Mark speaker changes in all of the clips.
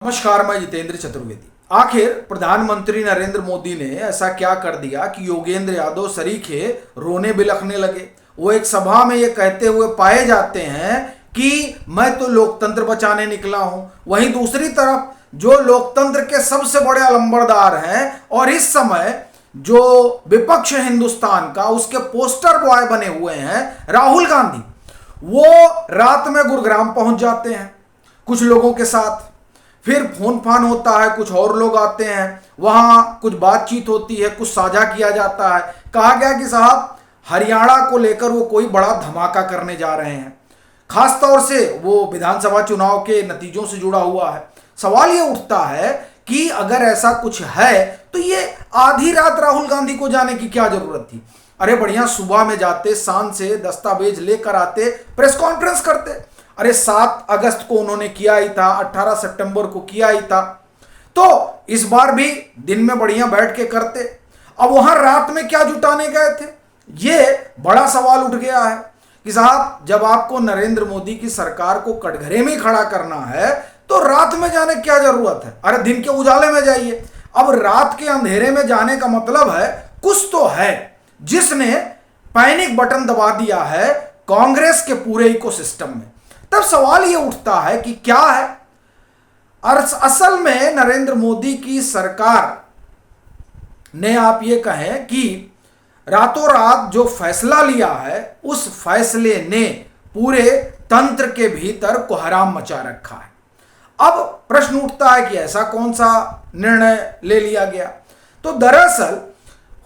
Speaker 1: नमस्कार, मैं जितेंद्र चतुर्वेदी। आखिर प्रधानमंत्री नरेंद्र मोदी ने ऐसा क्या कर दिया कि योगेंद्र यादव सरीखे रोने बिलखने लगे। वो एक सभा में ये कहते हुए पाए जाते हैं कि मैं तो लोकतंत्र बचाने निकला हूं। वहीं दूसरी तरफ जो लोकतंत्र के सबसे बड़े अलंबरदार हैं और इस समय जो विपक्ष हिंदुस्तान का उसके पोस्टर बॉय बने हुए हैं राहुल गांधी, वो रात में गुरुग्राम पहुंच जाते हैं कुछ लोगों के साथ। फिर फोन फान होता है, कुछ और लोग आते हैं, वहां कुछ बातचीत होती है, कुछ साझा किया जाता है। कहा गया कि साहब हरियाणा को लेकर वो कोई बड़ा धमाका करने जा रहे हैं, खास तौर से वो विधानसभा चुनाव के नतीजों से जुड़ा हुआ है। सवाल ये उठता है कि अगर ऐसा कुछ है तो ये आधी रात राहुल गांधी को जाने की क्या जरूरत थी। अरे बढ़िया सुबह में जाते, शान से दस्तावेज लेकर आते, प्रेस कॉन्फ्रेंस करते। अरे 7 अगस्त को उन्होंने किया ही था, 18 सितंबर को किया ही था, तो इस बार भी दिन में बढ़िया बैठ के करते। अब वहां रात में क्या जुटाने गए थे, ये बड़ा सवाल उठ गया है कि साहब जब आपको नरेंद्र मोदी की सरकार को कटघरे में खड़ा करना है तो रात में जाने की क्या जरूरत है। अरे दिन के उजाले में जाइए। अब रात के अंधेरे में जाने का मतलब है कुछ तो है जिसने पैनिक बटन दबा दिया है कांग्रेस के पूरे इकोसिस्टम में। तब सवाल यह उठता है कि क्या है असल में नरेंद्र मोदी की सरकार ने, आप ये कहें कि रातों रात जो फैसला लिया है उस फैसले ने पूरे तंत्र के भीतर कोहराम मचा रखा है। अब प्रश्न उठता है कि ऐसा कौन सा निर्णय ले लिया गया। तो दरअसल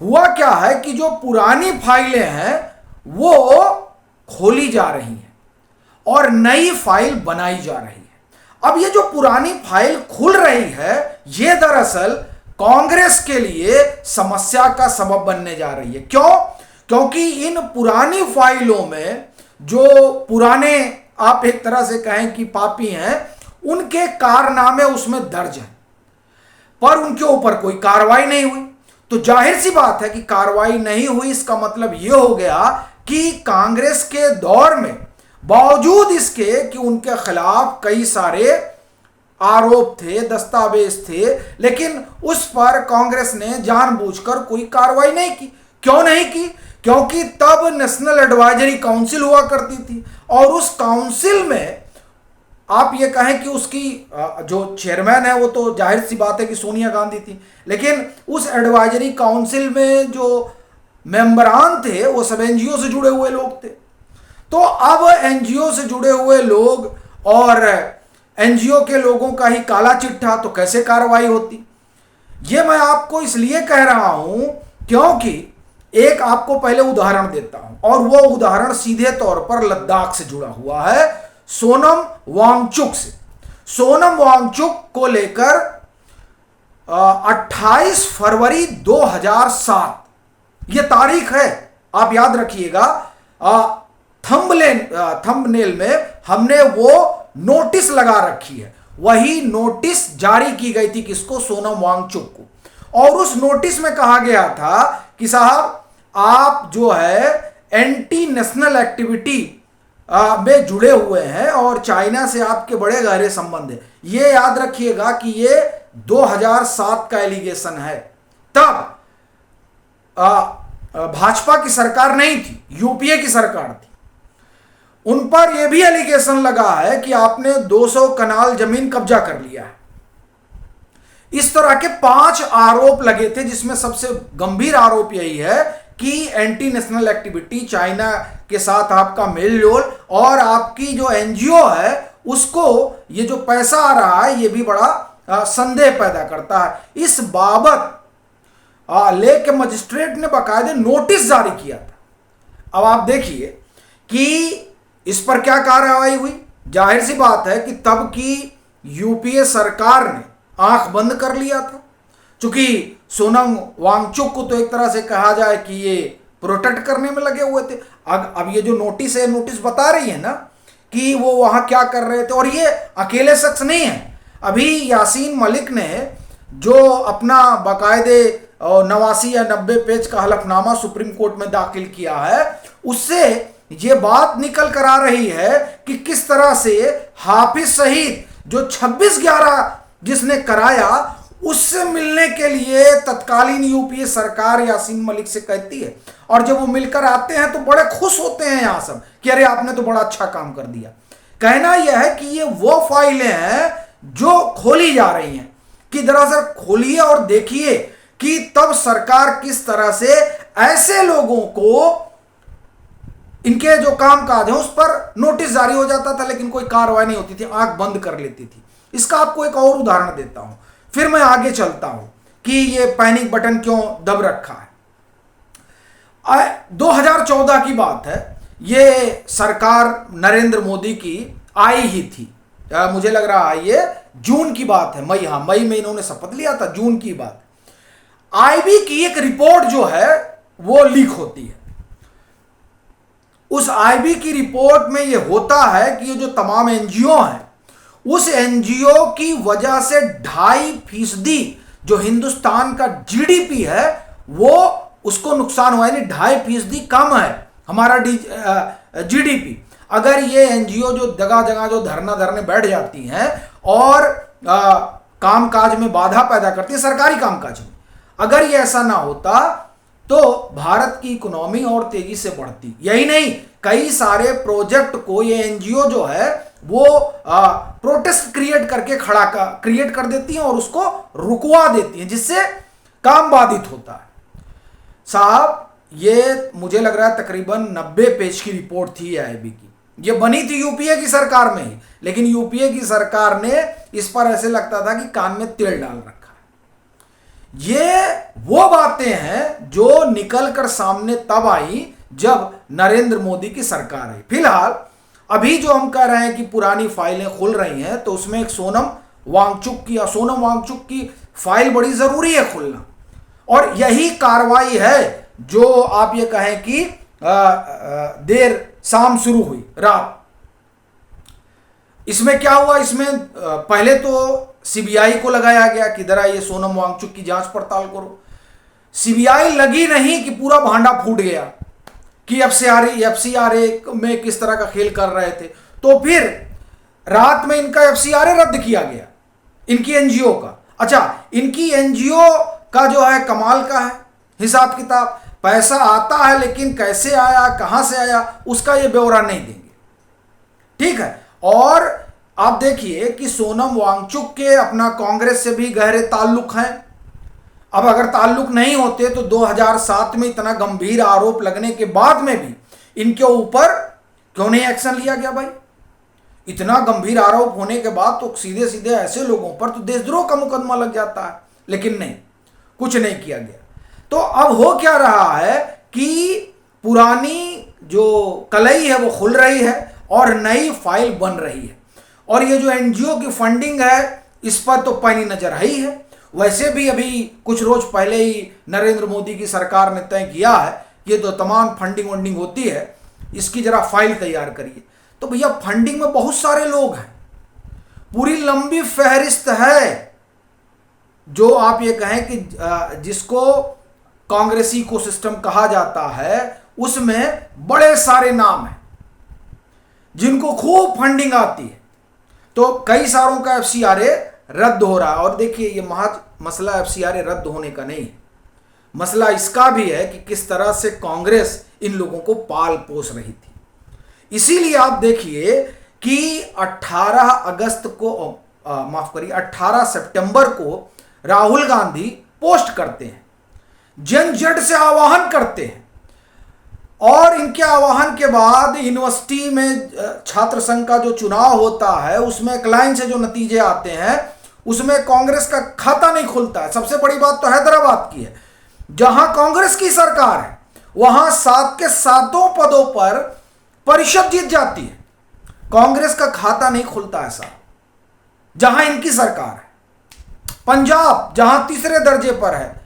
Speaker 1: हुआ क्या है कि जो पुरानी फाइलें हैं वो खोली जा रही हैं और नई फाइल बनाई जा रही है। अब ये जो पुरानी फाइल खुल रही है ये दरअसल कांग्रेस के लिए समस्या का सबब बनने जा रही है। क्यों? क्योंकि इन पुरानी फाइलों में जो पुराने, आप एक तरह से कहें कि पापी हैं, उनके कारनामे उसमें दर्ज हैं, पर उनके ऊपर कोई कार्रवाई नहीं हुई। तो जाहिर सी बात है कि कार्रवाई नहीं हुई, इसका मतलब यह हो गया कि कांग्रेस के दौर में बावजूद इसके कि उनके खिलाफ कई सारे आरोप थे, दस्तावेज थे, लेकिन उस पर कांग्रेस ने जानबूझकर कोई कार्रवाई नहीं की। क्यों नहीं की? क्योंकि तब नेशनल एडवाइजरी काउंसिल हुआ करती थी और उस काउंसिल में आप ये कहें कि उसकी जो चेयरमैन है वो तो जाहिर सी बात है कि सोनिया गांधी थी, लेकिन उस एडवाइजरी काउंसिल में जो मेंबरान थे वो सब एनजीओ से जुड़े हुए लोग थे। तो अब एनजीओ से जुड़े हुए लोग और एनजीओ के लोगों का ही काला चिट्ठा, तो कैसे कार्रवाई होती। ये मैं आपको इसलिए कह रहा हूं क्योंकि एक आपको पहले उदाहरण देता हूं और वो उदाहरण सीधे तौर पर लद्दाख से जुड़ा हुआ है, सोनम वांगचुक से। सोनम वांगचुक को लेकर 28 फरवरी 2007 ये तारीख है, आप याद रखिएगा। थंबनेल में हमने वो नोटिस लगा रखी है, वही नोटिस जारी की गई थी किसको? सोनम वांगचुक को। और उस नोटिस में कहा गया था कि साहब आप जो है एंटी नेशनल एक्टिविटी में जुड़े हुए हैं और चाइना से आपके बड़े गहरे संबंध हैं। ये याद रखिएगा कि ये 2007 का एलिगेशन है। तब भाजपा की सरकार नहीं थी, यूपीए की सरकार थी। उन पर यह भी एलिगेशन लगा है कि आपने 200 कनाल जमीन कब्जा कर लिया है। इस तरह के 5 आरोप लगे थे, जिसमें सबसे गंभीर आरोप यही है कि एंटी नेशनल एक्टिविटी, चाइना के साथ आपका मेलजोल और आपकी जो एनजीओ है उसको ये जो पैसा आ रहा है ये भी बड़ा संदेह पैदा करता है। इस बाबत लेके मजिस्ट्रेट ने बाकायदे नोटिस जारी किया था। अब आप देखिए कि इस पर क्या कार्रवाई हुई। जाहिर सी बात है कि तब की यूपीए सरकार ने आंख बंद कर लिया था, क्योंकि सोनम वांगचुक को तो एक तरह से कहा जाए कि ये प्रोटेक्ट करने में लगे हुए थे। अब ये जो नोटिस है, नोटिस बता रही है ना कि वो वहां क्या कर रहे थे। और ये अकेले शख्स नहीं है, अभी यासीन मलिक ने जो अपना बाकायदे 89 या 90 पेज का हलफनामा सुप्रीम कोर्ट में दाखिल किया है, उससे ये बात निकल कर आ रही है कि किस तरह से हाफिज सईद जो 26/11 जिसने कराया, उससे मिलने के लिए तत्कालीन यूपीए सरकार यासीन मलिक से कहती है, और जब वो मिलकर आते हैं तो बड़े खुश होते हैं यहां सब कि अरे आपने तो बड़ा अच्छा काम कर दिया। कहना यह है कि ये वो फाइलें हैं जो खोली जा रही हैं कि दरअसल खोलिए और देखिए कि तब सरकार किस तरह से ऐसे लोगों को, इनके जो कामकाज है उस पर नोटिस जारी हो जाता था लेकिन कोई कार्रवाई नहीं होती थी, आंख बंद कर लेती थी। इसका आपको एक और उदाहरण देता हूं, फिर मैं आगे चलता हूं कि ये पैनिक बटन क्यों दब रखा है। 2014 की बात है, ये सरकार नरेंद्र मोदी की आई ही थी, मुझे लग रहा है ये जून की बात है, मई, हाँ मई में इन्होंने शपथ लिया था, जून की बात। आईबी की एक रिपोर्ट जो है वो लीक होती है। उस आईबी की रिपोर्ट में ये होता है कि ये जो तमाम एनजीओ हैं, उस एनजीओ की वजह से 2.5% जो हिंदुस्तान का जीडीपी है वो उसको नुकसान हुआ है, यानी 2.5% कम है हमारा जीडीपी। अगर ये एनजीओ जो जगह जगह जो धरना धरने बैठ जाती हैं और कामकाज में बाधा पैदा करती है, सरकारी कामकाज में, अगर ये ऐसा ना होता तो भारत की इकोनॉमी और तेजी से बढ़ती। यही नहीं, कई सारे प्रोजेक्ट को ये एनजीओ जो है वो प्रोटेस्ट क्रिएट कर देती हैं और उसको रुकवा देती हैं, जिससे काम बाधित होता है। साहब, ये मुझे लग रहा है तकरीबन 90 पेज की रिपोर्ट थी आईबी की। ये बनी थी यूपीए की सरकार में ही, लेकिन यूपीए की सरकार ने इस पर ऐसे लगता था कि कान में तेल डाल रखा है। ये वो बातें हैं जो निकल कर सामने तब आई जब नरेंद्र मोदी की सरकार आई। फिलहाल अभी जो हम कह रहे हैं कि पुरानी फाइलें खुल रही हैं, तो उसमें एक सोनम वांगचुक की फाइल बड़ी जरूरी है खुलना, और यही कार्रवाई है जो आप ये कहें कि देर शाम शुरू हुई, रात। इसमें क्या हुआ, इसमें पहले तो सीबीआई को लगाया गया कि जरा ये सोनम वांगचुक की जांच पड़ताल करो। सीबीआई लगी नहीं कि पूरा भांडा फूट गया कि एफसीआरए में किस तरह का खेल कर रहे थे, तो फिर रात में इनका एफसीआरए रद्द किया गया, इनकी एनजीओ का। अच्छा, इनकी एनजीओ का जो है कमाल का है हिसाब किताब, पैसा आता है लेकिन कैसे आया, कहां से आया, उसका ये ब्यौरा नहीं देंगे, ठीक है। और आप देखिए कि सोनम वांगचुक के अपना कांग्रेस से भी गहरे ताल्लुक हैं। अब अगर ताल्लुक नहीं होते तो 2007 में इतना गंभीर आरोप लगने के बाद में भी इनके ऊपर क्यों नहीं एक्शन लिया गया भाई? इतना गंभीर आरोप होने के बाद तो सीधे सीधे ऐसे लोगों पर तो देशद्रोह का मुकदमा लग जाता है, लेकिन नहीं, कुछ नहीं किया गया। तो अब हो क्या रहा है कि पुरानी जो कलई है वो खुल रही है और नई फाइल बन रही है, और ये जो एनजीओ की फंडिंग है इस पर तो पैनी नजर आई है। वैसे भी अभी कुछ रोज पहले ही नरेंद्र मोदी की सरकार ने तय किया है कि ये तो तमाम फंडिंग वंडिंग होती है, इसकी जरा फाइल तैयार करिए। तो भैया फंडिंग में बहुत सारे लोग हैं, पूरी लंबी फहरिस्त है, जो आप ये कहें कि जिसको कांग्रेसी इकोसिस्टम कहा जाता है, उसमें बड़े सारे नाम हैं जिनको खूब फंडिंग आती है। तो कई सारों का एफसीआरए रद्द हो रहा है। और देखिए, ये महज मसला एफसीआरए रद्द होने का नहीं है, मसला इसका भी है कि किस तरह से कांग्रेस इन लोगों को पाल पोस रही थी। इसीलिए आप देखिए कि 18 सितंबर को राहुल गांधी पोस्ट करते हैं, जनजट से आह्वान करते हैं, और इनके आह्वान के बाद यूनिवर्सिटी में छात्र संघ का जो चुनाव होता है उसमें एक लाइन से जो नतीजे आते हैं उसमें कांग्रेस का खाता नहीं खुलता है। सबसे बड़ी बात तो हैदराबाद की है, जहां कांग्रेस की सरकार है वहां 7 के 7 पदों पर परिषद जीत जाती है, कांग्रेस का खाता नहीं खुलता है साहब, जहां इनकी सरकार है। पंजाब जहां तीसरे दर्जे पर है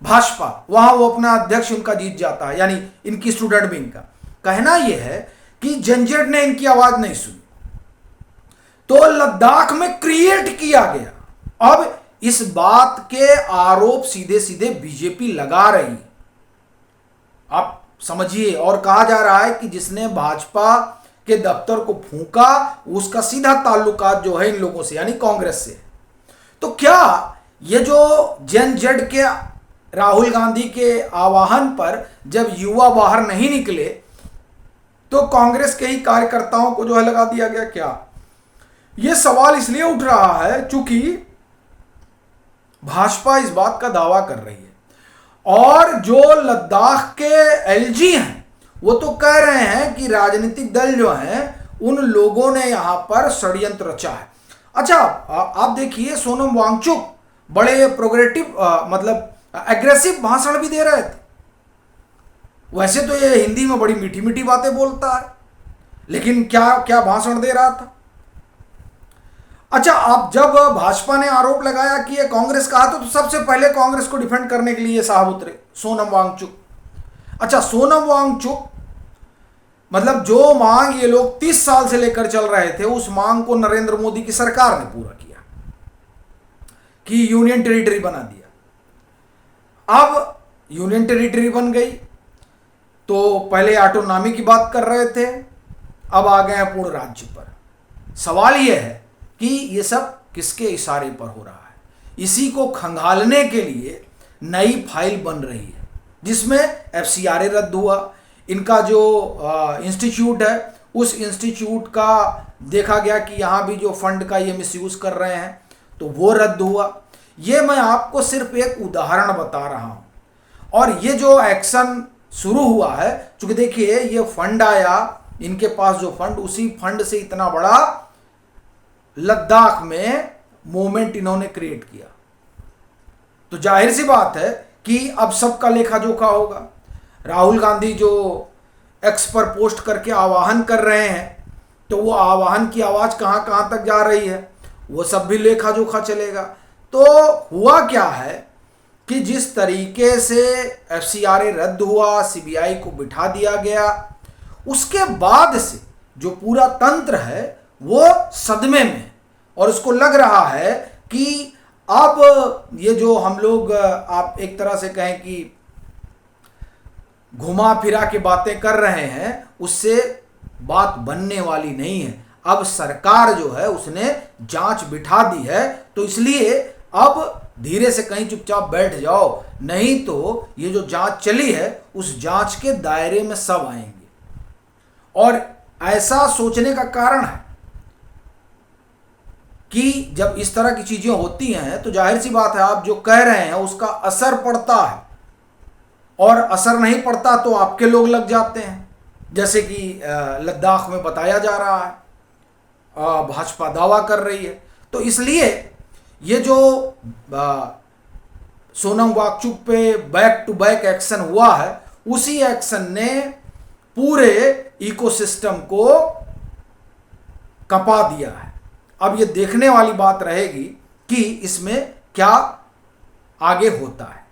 Speaker 1: भाजपा, वहां वो अपना अध्यक्ष उनका जीत जाता है, यानी इनकी स्टूडेंट विंग का। कहना यह है कि जनजेड ने इनकी आवाज नहीं सुनी, तो लद्दाख में क्रिएट किया गया। अब इस बात के आरोप सीधे सीधे बीजेपी लगा रही है, आप समझिए। और कहा जा रहा है कि जिसने भाजपा के दफ्तर को फूंका उसका सीधा ताल्लुकात जो है इन लोगों से, यानी कांग्रेस से। ये जो जन जेड के राहुल गांधी के आह्वान पर जब युवा बाहर नहीं निकले तो कांग्रेस के ही कार्यकर्ताओं को जो है लगा दिया गया क्या? ये सवाल इसलिए उठ रहा है क्योंकि भाजपा इस बात का दावा कर रही है और जो लद्दाख के एलजी हैं वो तो कह रहे हैं कि राजनीतिक दल जो हैं उन लोगों ने यहां पर षड्यंत्र रचा है। अच्छा, आप देखिए सोनम वांगचुक बड़े प्रोग्रेसिव मतलब एग्रेसिव भाषण भी दे रहे थे। वैसे तो ये हिंदी में बड़ी मीठी मीठी बातें बोलता है, लेकिन क्या क्या भाषण दे रहा था। अच्छा, आप जब भाजपा ने आरोप लगाया कि ये कांग्रेस का हाथ है तो सबसे पहले कांग्रेस को डिफेंड करने के लिए साहब उतरे सोनम वांगचुक। अच्छा, सोनम वांगचुक मतलब जो मांग ये लोग 30 साल से लेकर चल रहे थे उस मांग को नरेंद्र मोदी की सरकार ने पूरा किया कि यूनियन टेरिटरी बना दिया। अब यूनियन टेरिटरी बन गई तो पहले ऑटोनॉमी की बात कर रहे थे, अब आ गए हैं पूर्ण राज्य पर। सवाल यह है कि ये सब किसके इशारे पर हो रहा है? इसी को खंगालने के लिए नई फाइल बन रही है जिसमें एफसीआरए रद्द हुआ, इनका जो इंस्टीट्यूट है उस इंस्टीट्यूट का देखा गया कि यहाँ भी जो फंड का ये मिसयूज कर रहे हैं तो वो रद्द हुआ। ये मैं आपको सिर्फ एक उदाहरण बता रहा हूँ और ये जो एक्शन शुरू हुआ है, चूंकि देखिए ये फंड आया, इनके पास जो फंड, उसी फंड से इतना बड़ा लद्दाख में मूवमेंट इन्होंने क्रिएट किया, तो जाहिर सी बात है कि अब सबका लेखा जोखा होगा। राहुल गांधी जो एक्स पर पोस्ट करके आह्वान कर रहे हैं तो वो आह्वान की आवाज कहां कहां तक जा रही है वो सब भी लेखा जोखा चलेगा। तो हुआ क्या है कि जिस तरीके से एफसीआरए रद्द हुआ, सीबीआई को बिठा दिया गया, उसके बाद से जो पूरा तंत्र है वो सदमे में और उसको लग रहा है कि अब ये जो हम लोग आप एक तरह से कहें कि घुमा फिरा के बातें कर रहे हैं उससे बात बनने वाली नहीं है। अब सरकार जो है उसने जांच बिठा दी है, तो इसलिए अब धीरे से कहीं चुपचाप बैठ जाओ, नहीं तो ये जो जांच चली है उस जांच के दायरे में सब आएंगे। और ऐसा सोचने का कारण है कि जब इस तरह की चीजें होती हैं तो जाहिर सी बात है आप जो कह रहे हैं उसका असर पड़ता है, और असर नहीं पड़ता तो आपके लोग लग जाते हैं, जैसे कि लद्दाख में बताया जा रहा है, भाजपा दावा कर रही है। तो इसलिए ये जो सोनम वांगचुक पे बैक टू बैक एक्शन हुआ है, उसी एक्शन ने पूरे इकोसिस्टम को कपा दिया है। अब ये देखने वाली बात रहेगी कि इसमें क्या आगे होता है।